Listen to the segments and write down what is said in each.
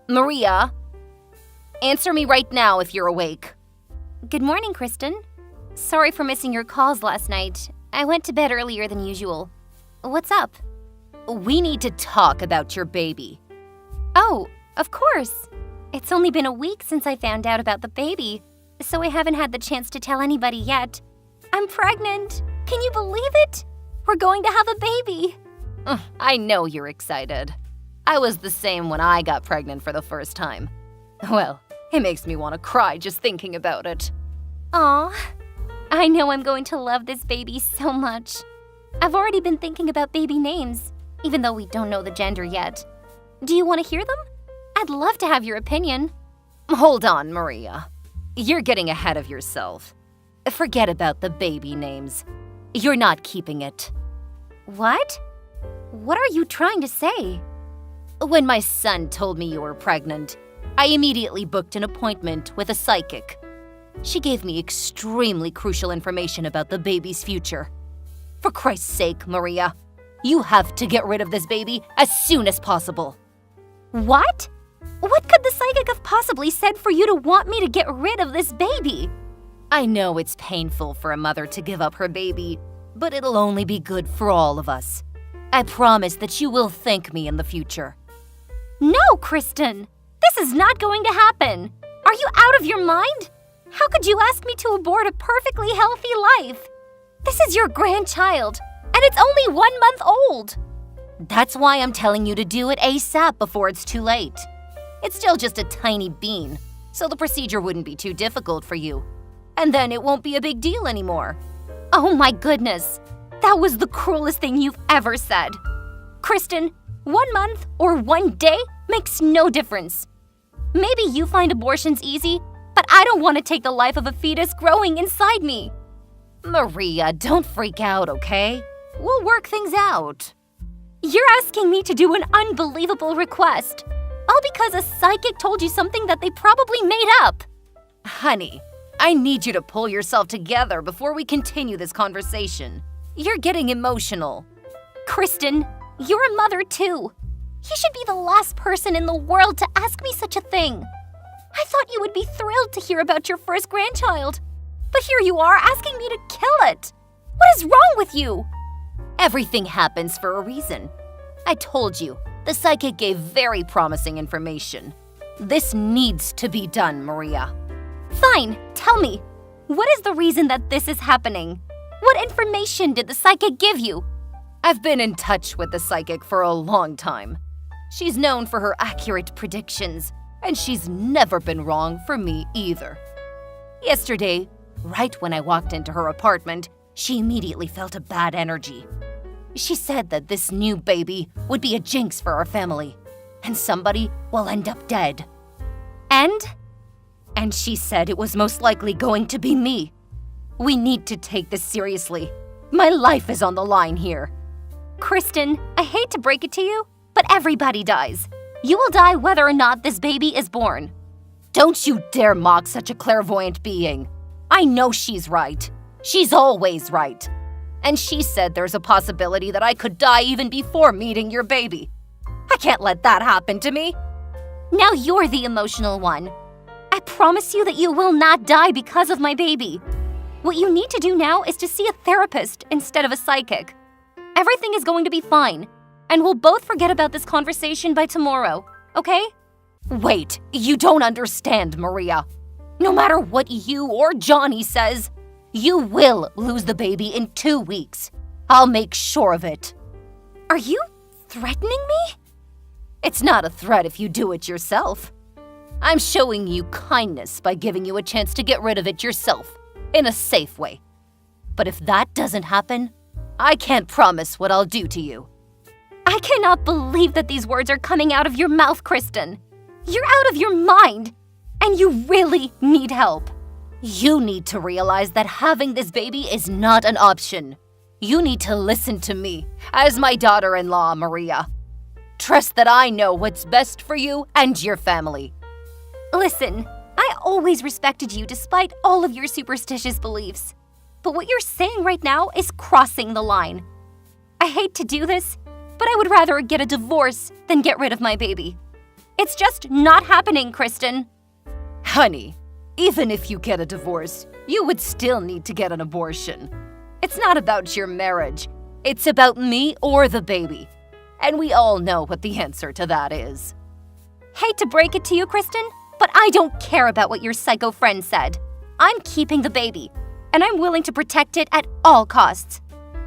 Maria, answer me right now if you're awake. Good morning, Kristen. Sorry for missing your calls last night. I went to bed earlier than usual. What's up? We need to talk about your baby. Oh, of course. It's only been a week since I found out about the baby, so I haven't had the chance to tell anybody yet. I'm pregnant. Can you believe it? We're going to have a baby. I know you're excited. I was the same when I got pregnant for the first time. Well, it makes me want to cry just thinking about it. Aw, I know I'm going to love this baby so much. I've already been thinking about baby names, even though we don't know the gender yet. Do you want to hear them? I'd love to have your opinion. Hold on, Maria. You're getting ahead of yourself. Forget about the baby names. You're not keeping it. What? What are you trying to say? When my son told me you were pregnant, I immediately booked an appointment with a psychic. She gave me extremely crucial information about the baby's future. For Christ's sake, Maria, you have to get rid of this baby as soon as possible. What? What could the psychic have possibly said for you to want me to get rid of this baby? I know it's painful for a mother to give up her baby, but it'll only be good for all of us. I promise that you will thank me in the future. No, Kristen! This is not going to happen! Are you out of your mind? How could you ask me to abort a perfectly healthy life? This is your grandchild, and it's only 1 month old! That's why I'm telling you to do it ASAP before it's too late. It's still just a tiny bean, so the procedure wouldn't be too difficult for you. And then it won't be a big deal anymore. Oh my goodness! That was the cruelest thing you've ever said. Kristen, 1 month or 1 day makes no difference. Maybe you find abortions easy, but I don't want to take the life of a fetus growing inside me. Maria, don't freak out, okay? We'll work things out. You're asking me to do an unbelievable request, all because a psychic told you something that they probably made up. Honey, I need you to pull yourself together before we continue this conversation. You're getting emotional. Kristen, you're a mother too. You should be the last person in the world to ask me such a thing. I thought you would be thrilled to hear about your first grandchild. But here you are asking me to kill it. What is wrong with you? Everything happens for a reason. I told you, the psychic gave very promising information. This needs to be done, Maria. Fine, tell me. What is the reason that this is happening? What information did the psychic give you? I've been in touch with the psychic for a long time. She's known for her accurate predictions, and she's never been wrong for me either. Yesterday, right when I walked into her apartment, she immediately felt a bad energy. She said that this new baby would be a jinx for our family, and somebody will end up dead. And she said it was most likely going to be me. We need to take this seriously. My life is on the line here. Kristen, I hate to break it to you, but everybody dies. You will die whether or not this baby is born. Don't you dare mock such a clairvoyant being. I know she's right. She's always right. And she said there's a possibility that I could die even before meeting your baby. I can't let that happen to me. Now you're the emotional one. I promise you that you will not die because of my baby. What you need to do now is to see a therapist instead of a psychic. Everything is going to be fine, and we'll both forget about this conversation by tomorrow, okay? Wait, you don't understand, Maria. No matter what you or Johnny says, you will lose the baby in 2 weeks. I'll make sure of it. Are you threatening me? It's not a threat if you do it yourself. I'm showing you kindness by giving you a chance to get rid of it yourself, in a safe way. But if that doesn't happen, I can't promise what I'll do to you. I cannot believe that these words are coming out of your mouth, Kristen. You're out of your mind, and you really need help. You need to realize that having this baby is not an option. You need to listen to me, as my daughter-in-law, Maria. Trust that I know what's best for you and your family. Listen, I always respected you despite all of your superstitious beliefs. But what you're saying right now is crossing the line. I hate to do this, but I would rather get a divorce than get rid of my baby. It's just not happening, Kristen. Honey, even if you get a divorce, you would still need to get an abortion. It's not about your marriage. It's about me or the baby. And we all know what the answer to that is. Hate to break it to you, Kristen, but I don't care about what your psycho friend said. I'm keeping the baby, and I'm willing to protect it at all costs.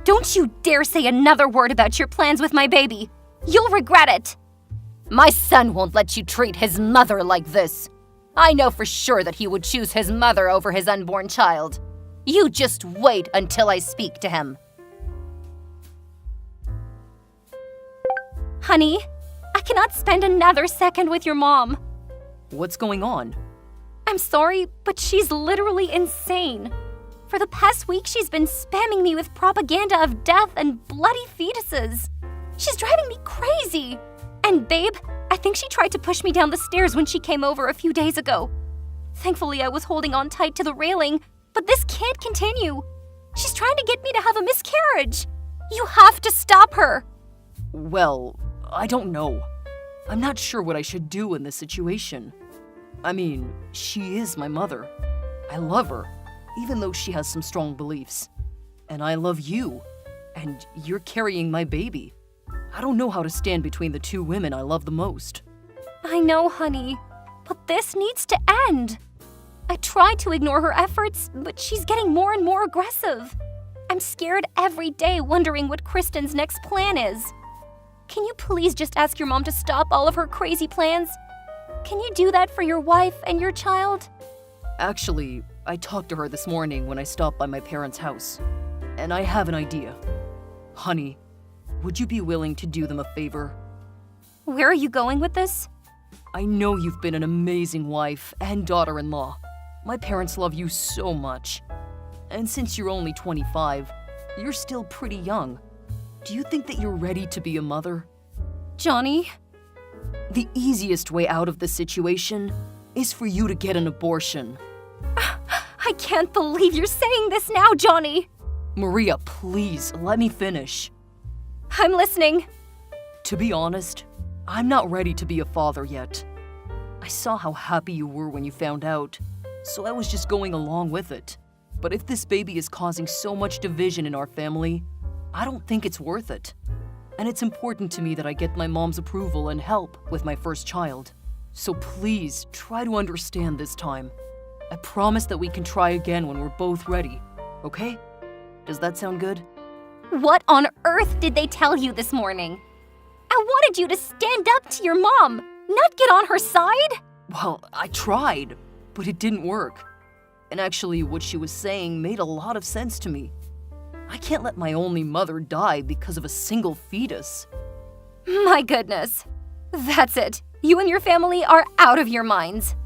Don't you dare say another word about your plans with my baby. You'll regret it. My son won't let you treat his mother like this. I know for sure that he would choose his mother over his unborn child. You just wait until I speak to him. Honey, I cannot spend another second with your mom. What's going on? I'm sorry, but she's literally insane. For the past week, she's been spamming me with propaganda of death and bloody fetuses. She's driving me crazy. And babe, I think she tried to push me down the stairs when she came over a few days ago. Thankfully, I was holding on tight to the railing, but this can't continue. She's trying to get me to have a miscarriage. You have to stop her. Well, I don't know. I'm not sure what I should do in this situation. I mean, she is my mother. I love her, even though she has some strong beliefs. And I love you, and you're carrying my baby. I don't know how to stand between the two women I love the most. I know, honey, but this needs to end. I try to ignore her efforts, but she's getting more and more aggressive. I'm scared every day wondering what Kristen's next plan is. Can you please just ask your mom to stop all of her crazy plans? Can you do that for your wife and your child? Actually, I talked to her this morning when I stopped by my parents' house. And I have an idea. Honey, would you be willing to do them a favor? Where are you going with this? I know you've been an amazing wife and daughter-in-law. My parents love you so much. And since you're only 25, you're still pretty young. Do you think that you're ready to be a mother? Johnny? The easiest way out of the situation is for you to get an abortion. I can't believe you're saying this now, Johnny. Maria, please, let me finish. I'm listening. To be honest, I'm not ready to be a father yet. I saw how happy you were when you found out, so I was just going along with it. But if this baby is causing so much division in our family, I don't think it's worth it. And it's important to me that I get my mom's approval and help with my first child. So please, try to understand this time. I promise that we can try again when we're both ready, okay? Does that sound good? What on earth did they tell you this morning? I wanted you to stand up to your mom, not get on her side. Well, I tried, but it didn't work. And actually, what she was saying made a lot of sense to me. I can't let my only mother die because of a single fetus. My goodness. That's it. You and your family are out of your minds.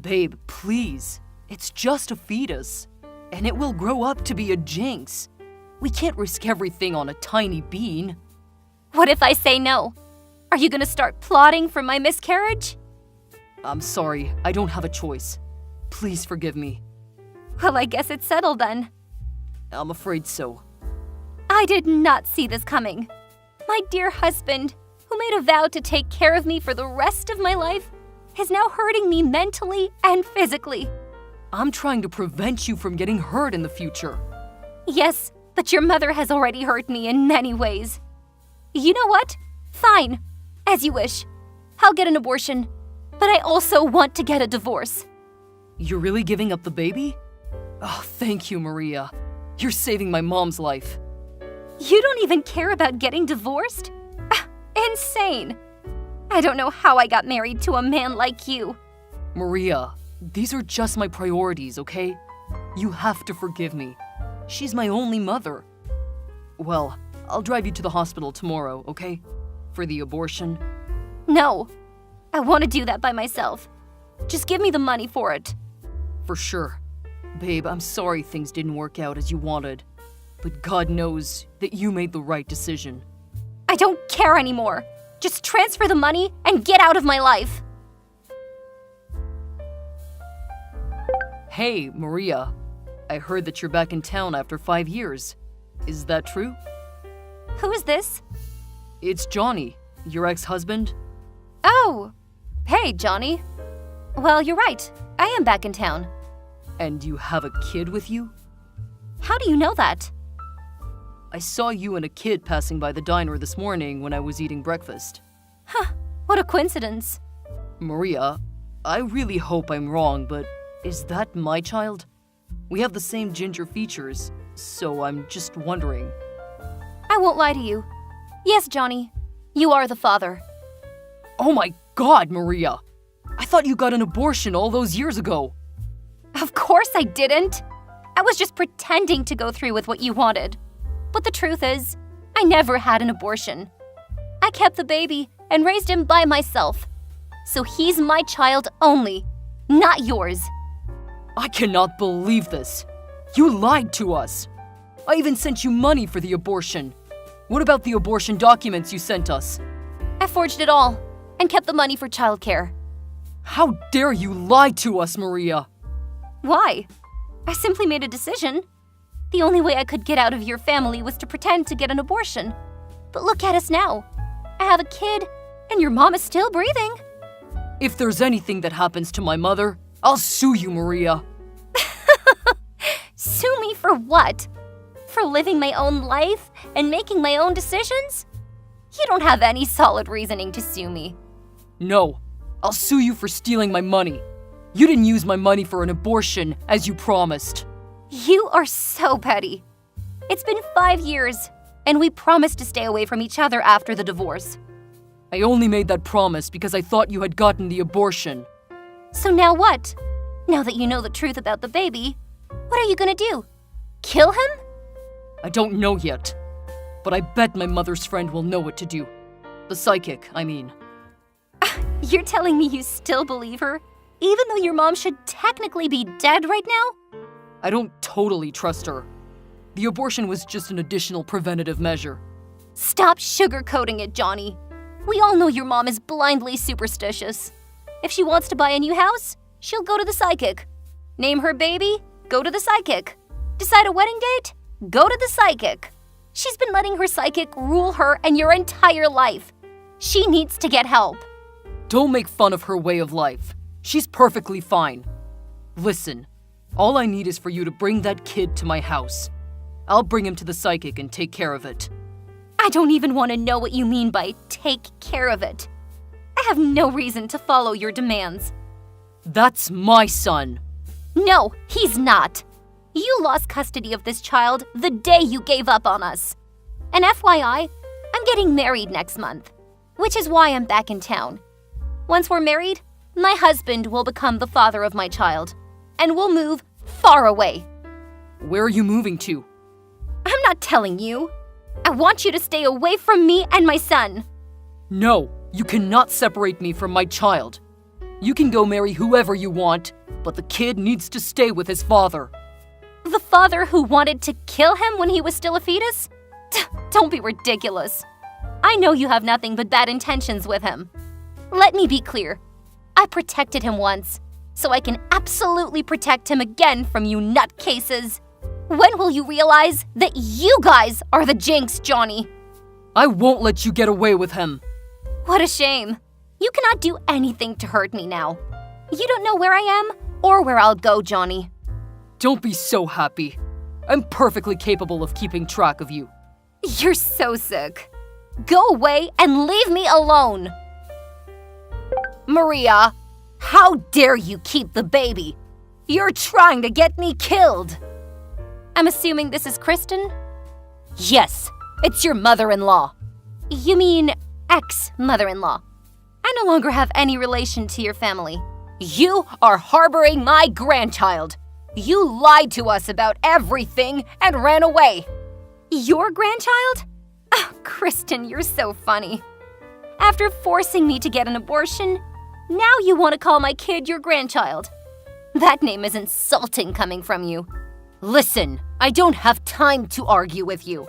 Babe, please. It's just a fetus. And it will grow up to be a jinx. We can't risk everything on a tiny bean. What if I say no? Are you gonna start plotting for my miscarriage? I'm sorry, I don't have a choice. Please forgive me. Well, I guess it's settled then. I'm afraid so. I did not see this coming. My dear husband, who made a vow to take care of me for the rest of my life, is now hurting me mentally and physically. I'm trying to prevent you from getting hurt in the future. Yes, but your mother has already hurt me in many ways. You know what? Fine. As you wish. I'll get an abortion. But I also want to get a divorce. You're really giving up the baby? Oh, thank you, Maria. You're saving my mom's life. You don't even care about getting divorced? Insane. I don't know how I got married to a man like you. Maria, these are just my priorities, okay? You have to forgive me. She's my only mother. Well, I'll drive you to the hospital tomorrow, okay? For the abortion. No, I want to do that by myself. Just give me the money for it. For sure. Babe, I'm sorry things didn't work out as you wanted. But God knows that you made the right decision. I don't care anymore. Just transfer the money and get out of my life. Hey, Maria. I heard that you're back in town after 5 years. Is that true? Who is this? It's Johnny, your ex-husband. Oh, Hey, Johnny. Well, you're right. I am back in town. And you have a kid with you? How do you know that? I saw you and a kid passing by the diner this morning when I was eating breakfast. What a coincidence. Maria, I really hope I'm wrong, but is that my child? We have the same ginger features, so I'm just wondering. I won't lie to you. Yes, Johnny, you are the father. Oh my God, Maria! I thought you got an abortion all those years ago. Of course I didn't. I was just pretending to go through with what you wanted. But the truth is, I never had an abortion. I kept the baby and raised him by myself. So he's my child only, not yours. I cannot believe this. You lied to us. I even sent you money for the abortion. What about the abortion documents you sent us? I forged it all and kept the money for childcare. How dare you lie to us, Maria? Why? I simply made a decision. The only way I could get out of your family was to pretend to get an abortion. But look at us now. I have a kid, and your mom is still breathing. If there's anything that happens to my mother, I'll sue you, Maria. Sue me for what? For living my own life and making my own decisions? You don't have any solid reasoning to sue me. No, I'll sue you for stealing my money. You didn't use my money for an abortion, as you promised. You are so petty. It's been 5 years, and we promised to stay away from each other after the divorce. I only made that promise because I thought you had gotten the abortion. So now what? Now that you know the truth about the baby, what are you gonna do? Kill him? I don't know yet, but I bet my mother's friend will know what to do. The psychic, I mean. You're telling me you still believe her, even though your mom should technically be dead right now? I don't totally trust her. The abortion was just an additional preventative measure. Stop sugarcoating it, Johnny. We all know your mom is blindly superstitious. If she wants to buy a new house, she'll go to the psychic. Name her baby, go to the psychic. Decide a wedding date, go to the psychic. She's been letting her psychic rule her and your entire life. She needs to get help. Don't make fun of her way of life. She's perfectly fine. Listen, all I need is for you to bring that kid to my house. I'll bring him to the psychic and take care of it. I don't even want to know what you mean by take care of it. I have no reason to follow your demands. That's my son. No, he's not. You lost custody of this child the day you gave up on us. And FYI, I'm getting married next month, which is why I'm back in town. Once we're married, my husband will become the father of my child, and we'll move far away. Where are you moving to? I'm not telling you. I want you to stay away from me and my son. No, you cannot separate me from my child. You can go marry whoever you want, but the kid needs to stay with his father. The father who wanted to kill him when he was still a fetus? Don't be ridiculous. I know you have nothing but bad intentions with him. Let me be clear. I protected him once, so I can absolutely protect him again from you nutcases. When will you realize that you guys are the jinx, Johnny? I won't let you get away with him. What a shame. You cannot do anything to hurt me now. You don't know where I am or where I'll go, Johnny. Don't be so happy. I'm perfectly capable of keeping track of you. You're so sick. Go away and leave me alone. Maria, how dare you keep the baby? You're trying to get me killed. I'm assuming this is Kristen? Yes, it's your mother-in-law. You mean ex-mother-in-law. I no longer have any relation to your family. You are harboring my grandchild. You lied to us about everything and ran away. Your grandchild? Oh, Kristen, you're so funny. After forcing me to get an abortion, now you want to call my kid your grandchild. That name is insulting coming from you. Listen, I don't have time to argue with you.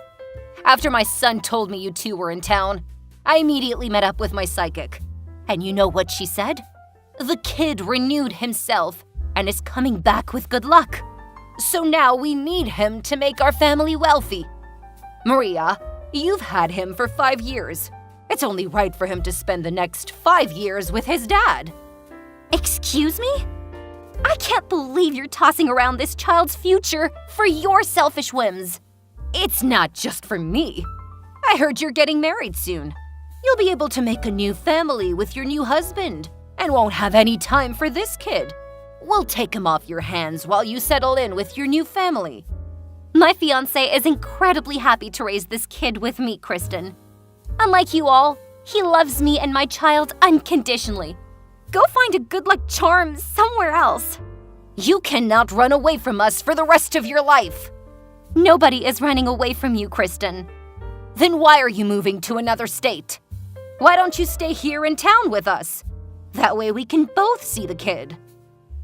After my son told me you two were in town, I immediately met up with my psychic. And you know what she said? The kid renewed himself and is coming back with good luck. So now we need him to make our family wealthy. Maria, you've had him for 5 years. It's only right for him to spend the next 5 years with his dad. Excuse me? I can't believe you're tossing around this child's future for your selfish whims. It's not just for me. I heard you're getting married soon. You'll be able to make a new family with your new husband and won't have any time for this kid. We'll take him off your hands while you settle in with your new family. My fiancé is incredibly happy to raise this kid with me, Kristen. Unlike you all, he loves me and my child unconditionally. Go find a good luck charm somewhere else. You cannot run away from us for the rest of your life. Nobody is running away from you, Kristen. Then why are you moving to another state? Why don't you stay here in town with us? That way we can both see the kid.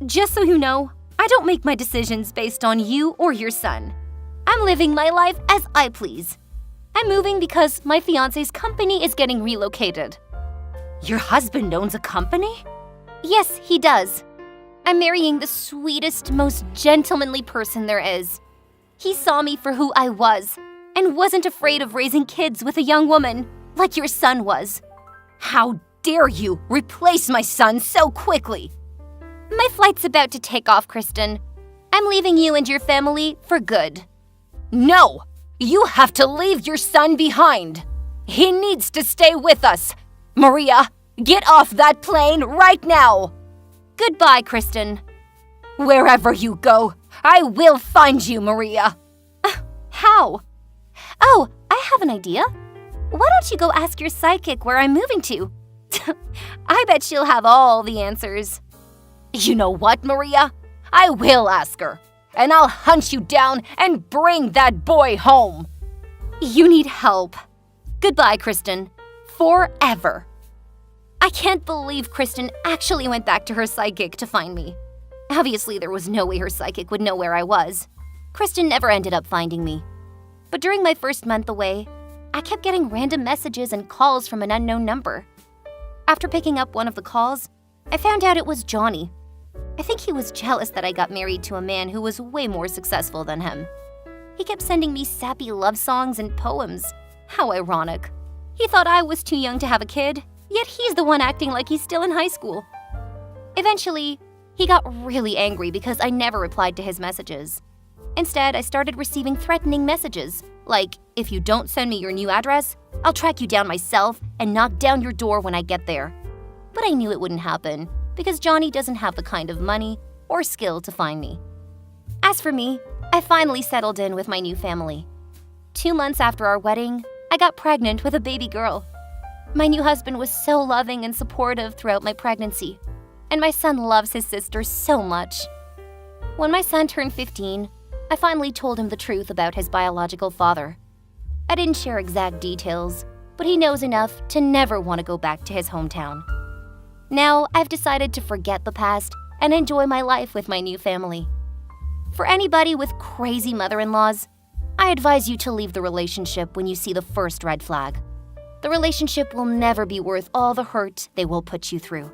Just so you know, I don't make my decisions based on you or your son. I'm living my life as I please. I'm moving because my fiancé's company is getting relocated. Your husband owns a company? Yes, he does. I'm marrying the sweetest, most gentlemanly person there is. He saw me for who I was and wasn't afraid of raising kids with a young woman like your son was. How dare you replace my son so quickly? My flight's about to take off, Kristen. I'm leaving you and your family for good. No! You have to leave your son behind. He needs to stay with us. Maria, get off that plane right now. Goodbye, Kristen. Wherever you go, I will find you, Maria. How? Oh, I have an idea. Why don't you go ask your psychic where I'm moving to? I bet she'll have all the answers. You know what, Maria? I will ask her, and I'll hunt you down and bring that boy home. You need help. Goodbye, Kristen. Forever. I can't believe Kristen actually went back to her psychic to find me. Obviously, there was no way her psychic would know where I was. Kristen never ended up finding me. But during my first month away, I kept getting random messages and calls from an unknown number. After picking up one of the calls, I found out it was Johnny. I think he was jealous that I got married to a man who was way more successful than him. He kept sending me sappy love songs and poems. How ironic. He thought I was too young to have a kid, yet he's the one acting like he's still in high school. Eventually, he got really angry because I never replied to his messages. Instead, I started receiving threatening messages, like, if you don't send me your new address, I'll track you down myself and knock down your door when I get there. But I knew it wouldn't happen, because Johnny doesn't have the kind of money or skill to find me. As for me, I finally settled in with my new family. 2 months after our wedding, I got pregnant with a baby girl. My new husband was so loving and supportive throughout my pregnancy, and my son loves his sister so much. When my son turned 15, I finally told him the truth about his biological father. I didn't share exact details, but he knows enough to never want to go back to his hometown. Now, I've decided to forget the past and enjoy my life with my new family. For anybody with crazy mother-in-laws, I advise you to leave the relationship when you see the first red flag. The relationship will never be worth all the hurt they will put you through.